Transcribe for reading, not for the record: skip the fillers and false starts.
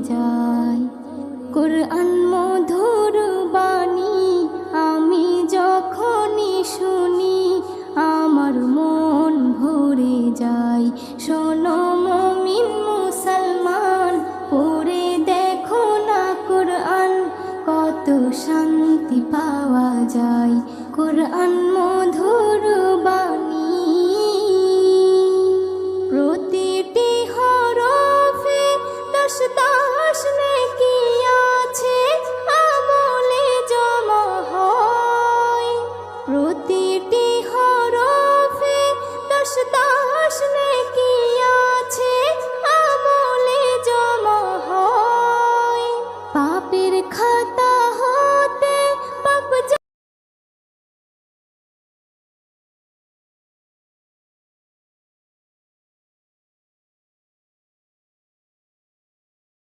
যায় কোরআন মধুর বাণী আমি যখনই শুনি আমার মন ভরে যায়। শোনো মুমিন মুসলমান, পড়ে দেখো না কোরআন, কত শান্তি পাওয়া যায়। কোরআন মধুর বাণী, প্রতিটি হরফে 10 10